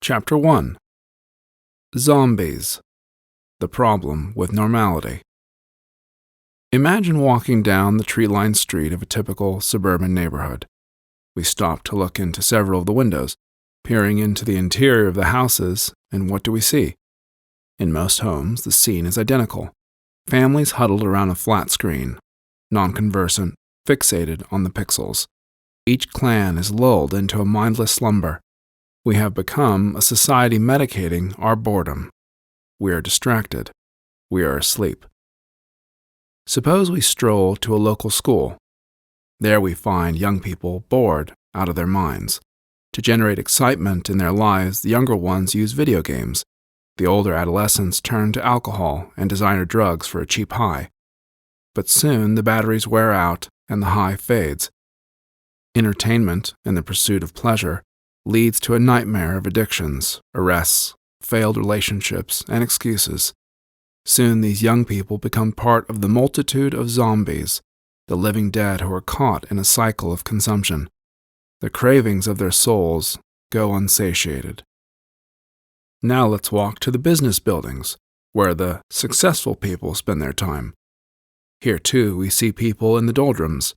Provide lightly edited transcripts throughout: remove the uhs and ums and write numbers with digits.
Chapter 1. Zombies. The Problem with Normality. Imagine walking down the tree-lined street of a typical suburban neighborhood. We stop to look into several of the windows, peering into the interior of the houses, and what do we see? In most homes, the scene is identical. Families huddled around a flat screen, non-conversant, fixated on the pixels. Each clan is lulled into a mindless slumber. We have become a society medicating our boredom. We are distracted. We are asleep. Suppose we stroll to a local school. There we find young people bored out of their minds. To generate excitement in their lives, the younger ones use video games. The older adolescents turn to alcohol and designer drugs for a cheap high. But soon the batteries wear out and the high fades. Entertainment and the pursuit of pleasure leads to a nightmare of addictions, arrests, failed relationships, and excuses. Soon these young people become part of the multitude of zombies, the living dead who are caught in a cycle of consumption. The cravings of their souls go unsatiated. Now let's walk to the business buildings, where the successful people spend their time. Here too we see people in the doldrums.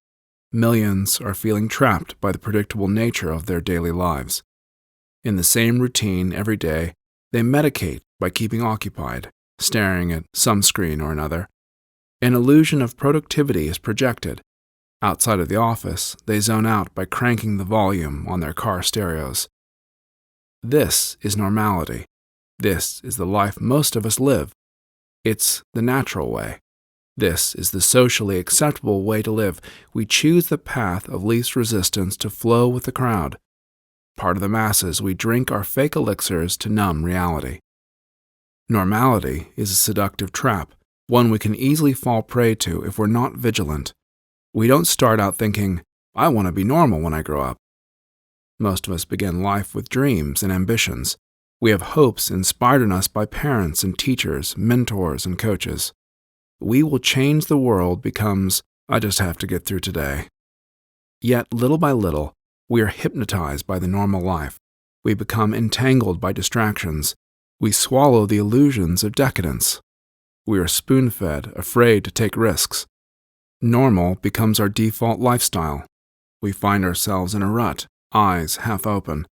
Millions are feeling trapped by the predictable nature of their daily lives. In the same routine every day, they medicate by keeping occupied, staring at some screen or another. An illusion of productivity is projected. Outside of the office, they zone out by cranking the volume on their car stereos. This is normality. This is the life most of us live. It's the natural way. This is the socially acceptable way to live. We choose the path of least resistance to flow with the crowd. Part of the masses, we drink our fake elixirs to numb reality. Normality is a seductive trap, one we can easily fall prey to if we're not vigilant. We don't start out thinking, I want to be normal when I grow up. Most of us begin life with dreams and ambitions. We have hopes inspired in us by parents and teachers, mentors and coaches. We will change the world becomes, I just have to get through today. Yet, little by little, we are hypnotized by the normal life. We become entangled by distractions. We swallow the illusions of decadence. We are spoon-fed, afraid to take risks. Normal becomes our default lifestyle. We find ourselves in a rut, eyes half open.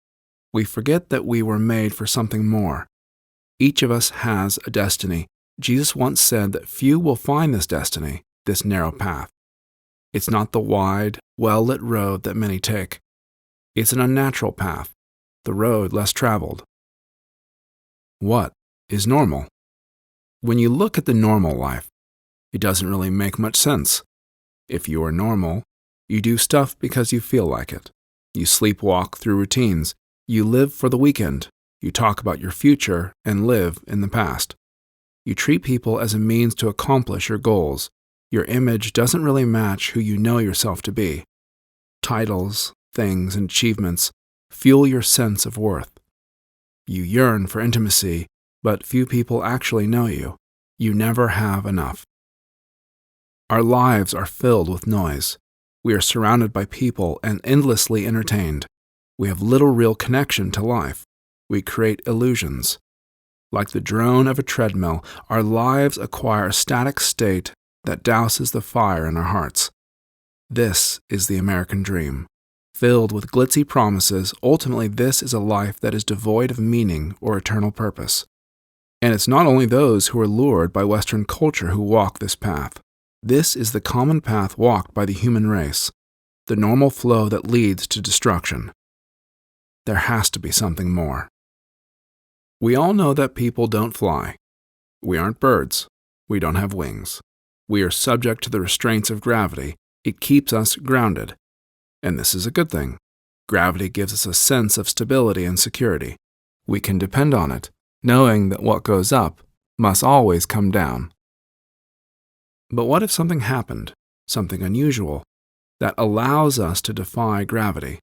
We forget that we were made for something more. Each of us has a destiny. Jesus once said that few will find this destiny, this narrow path. It's not the wide, well-lit road that many take. It's an unnatural path, the road less traveled. What is normal? When you look at the normal life, it doesn't really make much sense. If you are normal, you do stuff because you feel like it. You sleepwalk through routines. You live for the weekend. You talk about your future and live in the past. You treat people as a means to accomplish your goals. Your image doesn't really match who you know yourself to be. Titles, things, and achievements fuel your sense of worth. You yearn for intimacy, but few people actually know you. You never have enough. Our lives are filled with noise. We are surrounded by people and endlessly entertained. We have little real connection to life. We create illusions. Like the drone of a treadmill, our lives acquire a static state that douses the fire in our hearts. This is the American dream. Filled with glitzy promises, ultimately this is a life that is devoid of meaning or eternal purpose. And it's not only those who are lured by Western culture who walk this path. This is the common path walked by the human race, the normal flow that leads to destruction. There has to be something more. We all know that people don't fly. We aren't birds. We don't have wings. We are subject to the restraints of gravity. It keeps us grounded. And this is a good thing. Gravity gives us a sense of stability and security. We can depend on it, knowing that what goes up must always come down. But what if something happened, something unusual, that allows us to defy gravity?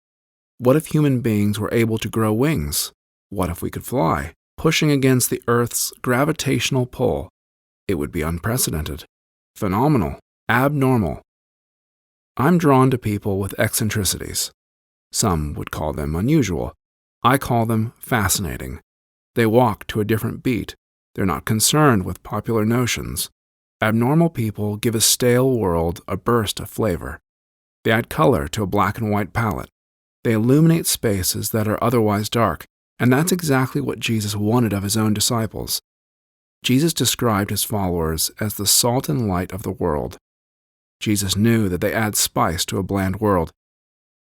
What if human beings were able to grow wings? What if we could fly, pushing against the Earth's gravitational pull? It would be unprecedented, phenomenal, abnormal. I'm drawn to people with eccentricities. Some would call them unusual. I call them fascinating. They walk to a different beat. They're not concerned with popular notions. Abnormal people give a stale world a burst of flavor. They add color to a black and white palette. They illuminate spaces that are otherwise dark, and that's exactly what Jesus wanted of his own disciples. Jesus described his followers as the salt and light of the world. Jesus knew that they add spice to a bland world.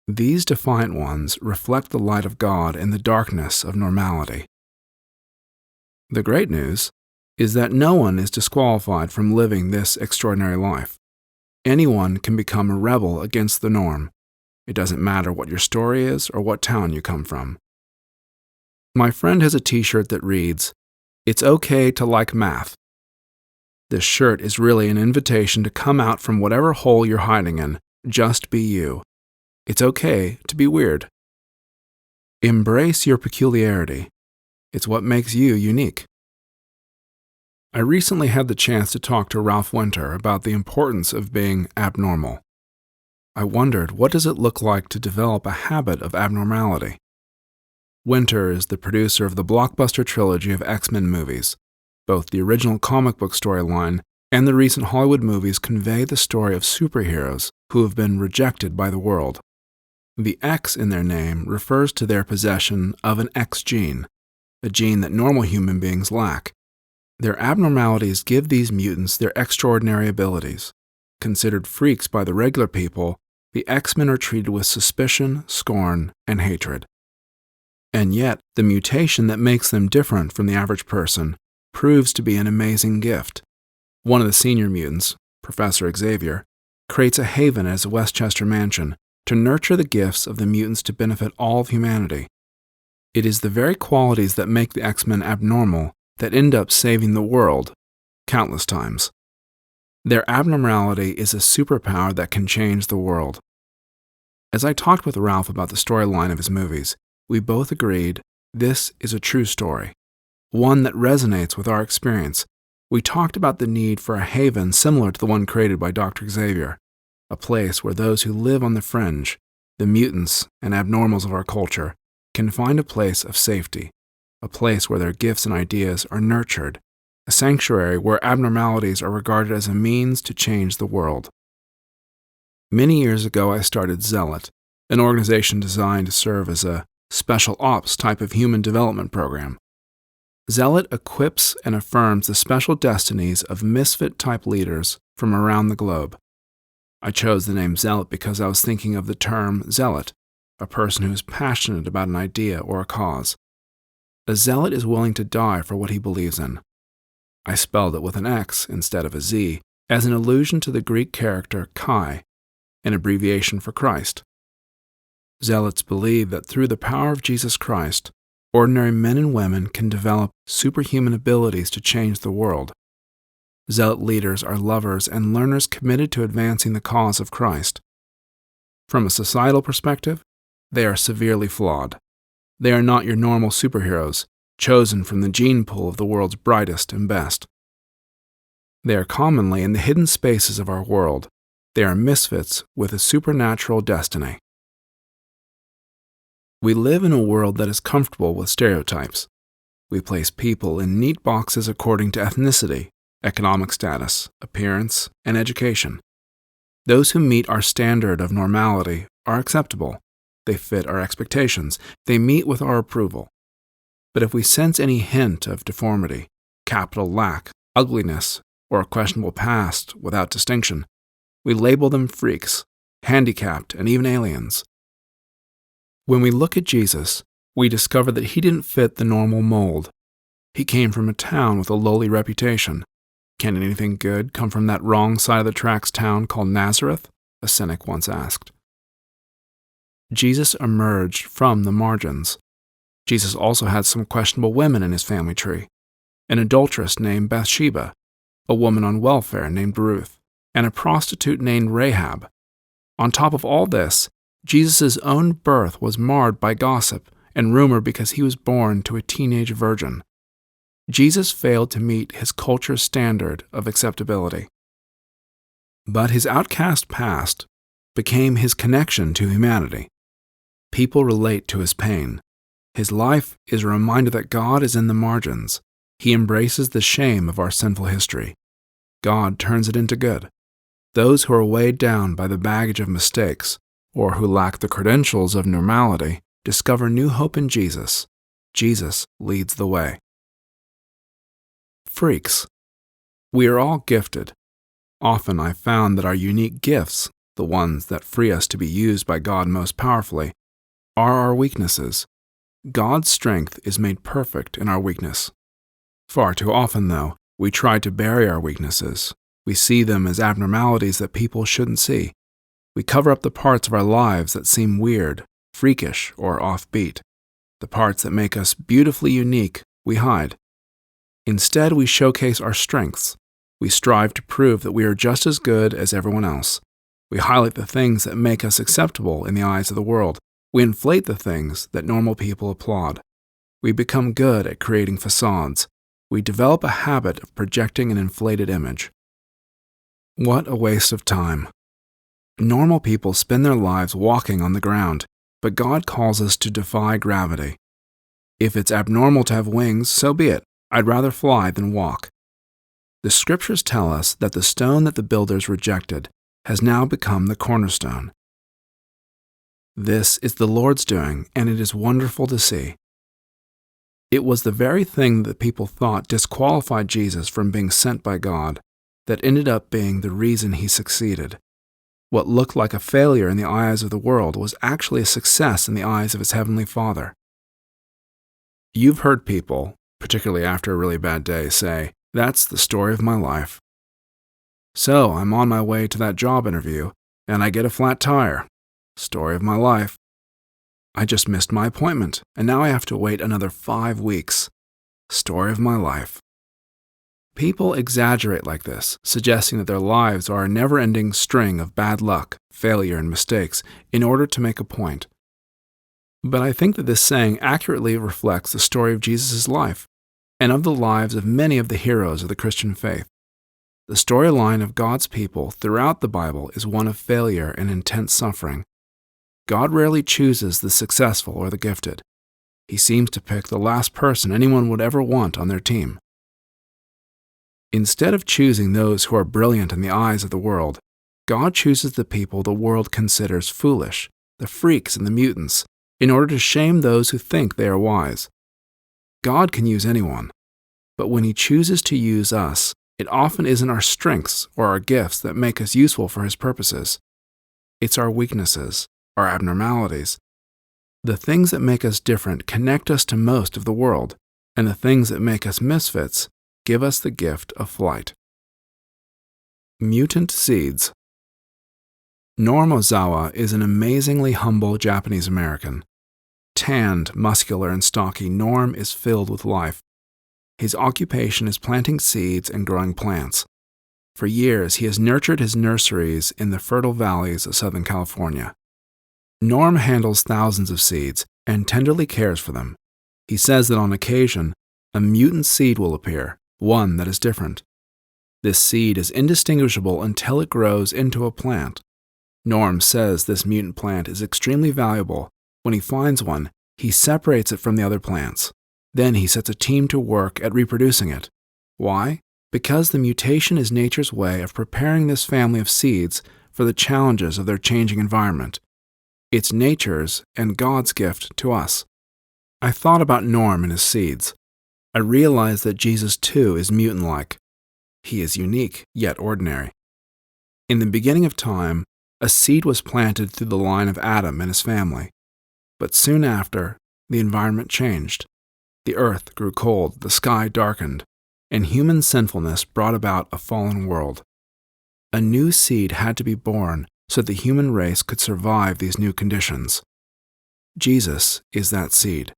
These defiant ones reflect the light of God in the darkness of normality. The great news is that no one is disqualified from living this extraordinary life. Anyone can become a rebel against the norm. It doesn't matter what your story is or what town you come from. My friend has a t-shirt that reads, "It's okay to like math." This shirt is really an invitation to come out from whatever hole you're hiding in. Just be you. It's okay to be weird. Embrace your peculiarity. It's what makes you unique. I recently had the chance to talk to Ralph Winter about the importance of being abnormal. I wondered, what does it look like to develop a habit of abnormality? Winter is the producer of the blockbuster trilogy of X-Men movies. Both the original comic book storyline and the recent Hollywood movies convey the story of superheroes who have been rejected by the world. The X in their name refers to their possession of an X gene, a gene that normal human beings lack. Their abnormalities give these mutants their extraordinary abilities. Considered freaks by the regular people, the X-Men are treated with suspicion, scorn, and hatred. And yet, the mutation that makes them different from the average person proves to be an amazing gift. One of the senior mutants, Professor Xavier, creates a haven as a Westchester mansion to nurture the gifts of the mutants to benefit all of humanity. It is the very qualities that make the X-Men abnormal that end up saving the world countless times. Their abnormality is a superpower that can change the world. As I talked with Ralph about the storyline of his movies, we both agreed this is a true story, one that resonates with our experience. We talked about the need for a haven similar to the one created by Dr. Xavier, a place where those who live on the fringe, the mutants and abnormals of our culture, can find a place of safety, a place where their gifts and ideas are nurtured, a sanctuary where abnormalities are regarded as a means to change the world. Many years ago, I started Zealot, an organization designed to serve as a special ops type of human development program. Zealot equips and affirms the special destinies of misfit-type leaders from around the globe. I chose the name Zealot because I was thinking of the term zealot, a person who is passionate about an idea or a cause. A zealot is willing to die for what he believes in. I spelled it with an X instead of a Z, as an allusion to the Greek character Chi, an abbreviation for Christ. Zealots believe that through the power of Jesus Christ, ordinary men and women can develop superhuman abilities to change the world. Zealot leaders are lovers and learners committed to advancing the cause of Christ. From a societal perspective, they are severely flawed. They are not your normal superheroes, chosen from the gene pool of the world's brightest and best. They are commonly in the hidden spaces of our world. They are misfits with a supernatural destiny. We live in a world that is comfortable with stereotypes. We place people in neat boxes according to ethnicity, economic status, appearance, and education. Those who meet our standard of normality are acceptable. They fit our expectations. They meet with our approval. But if we sense any hint of deformity, capital lack, ugliness, or a questionable past without distinction, we label them freaks, handicapped, and even aliens. When we look at Jesus, we discover that he didn't fit the normal mold. He came from a town with a lowly reputation. Can anything good come from that wrong side of the tracks town called Nazareth? A cynic once asked. Jesus emerged from the margins. Jesus also had some questionable women in his family tree, an adulteress named Bathsheba, a woman on welfare named Ruth, and a prostitute named Rahab. On top of all this, Jesus' own birth was marred by gossip and rumor because he was born to a teenage virgin. Jesus failed to meet his culture's standard of acceptability. But his outcast past became his connection to humanity. People relate to his pain. His life is a reminder that God is in the margins. He embraces the shame of our sinful history. God turns it into good. Those who are weighed down by the baggage of mistakes, or who lack the credentials of normality, discover new hope in Jesus. Jesus leads the way. Freaks. We are all gifted. Often I've found that our unique gifts, the ones that free us to be used by God most powerfully, are our weaknesses. God's strength is made perfect in our weakness. Far too often, though, we try to bury our weaknesses. We see them as abnormalities that people shouldn't see. We cover up the parts of our lives that seem weird, freakish, or offbeat. The parts that make us beautifully unique, we hide. Instead, we showcase our strengths. We strive to prove that we are just as good as everyone else. We highlight the things that make us acceptable in the eyes of the world. We inflate the things that normal people applaud. We become good at creating facades. We develop a habit of projecting an inflated image. What a waste of time. Normal people spend their lives walking on the ground, but God calls us to defy gravity. If it's abnormal to have wings, so be it. I'd rather fly than walk. The scriptures tell us that the stone that the builders rejected has now become the cornerstone. This is the Lord's doing, and it is wonderful to see. It was the very thing that people thought disqualified Jesus from being sent by God that ended up being the reason he succeeded. What looked like a failure in the eyes of the world was actually a success in the eyes of his heavenly Father. You've heard people, particularly after a really bad day, say, "That's the story of my life." So I'm on my way to that job interview, and I get a flat tire. Story of my life. I just missed my appointment, and now I have to wait another 5 weeks. Story of my life. People exaggerate like this, suggesting that their lives are a never-ending string of bad luck, failure, and mistakes in order to make a point. But I think that this saying accurately reflects the story of Jesus' life, and of the lives of many of the heroes of the Christian faith. The storyline of God's people throughout the Bible is one of failure and intense suffering. God rarely chooses the successful or the gifted. He seems to pick the last person anyone would ever want on their team. Instead of choosing those who are brilliant in the eyes of the world, God chooses the people the world considers foolish, the freaks and the mutants, in order to shame those who think they are wise. God can use anyone, but when he chooses to use us, it often isn't our strengths or our gifts that make us useful for his purposes. It's our weaknesses, our abnormalities. The things that make us different connect us to most of the world, and the things that make us misfits give us the gift of flight. Mutant seeds. Norm Ozawa is an amazingly humble Japanese American. Tanned, muscular, and stocky, Norm is filled with life. His occupation is planting seeds and growing plants. For years, he has nurtured his nurseries in the fertile valleys of Southern California. Norm handles thousands of seeds and tenderly cares for them. He says that on occasion, a mutant seed will appear, one that is different. This seed is indistinguishable until it grows into a plant. Norm says this mutant plant is extremely valuable. When he finds one, he separates it from the other plants. Then he sets a team to work at reproducing it. Why? Because the mutation is nature's way of preparing this family of seeds for the challenges of their changing environment. It's nature's and God's gift to us. I thought about Norm and his seeds. I realized that Jesus too is mutant-like. He is unique, yet ordinary. In the beginning of time, a seed was planted through the line of Adam and his family. But soon after, the environment changed. The earth grew cold, the sky darkened, and human sinfulness brought about a fallen world. A new seed had to be born so that the human race could survive these new conditions. Jesus is that seed.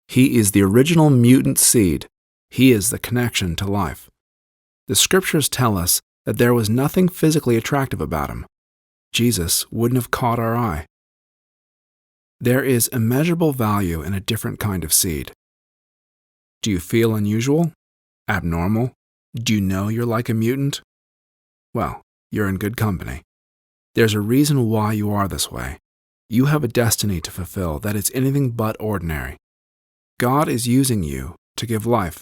He is the original mutant seed. He is the connection to life. The scriptures tell us that there was nothing physically attractive about him. Jesus wouldn't have caught our eye. There is immeasurable value in a different kind of seed. Do you feel unusual? Abnormal? Do you know you're like a mutant? Well, you're in good company. There's a reason why you are this way. You have a destiny to fulfill that is anything but ordinary. God is using you to give life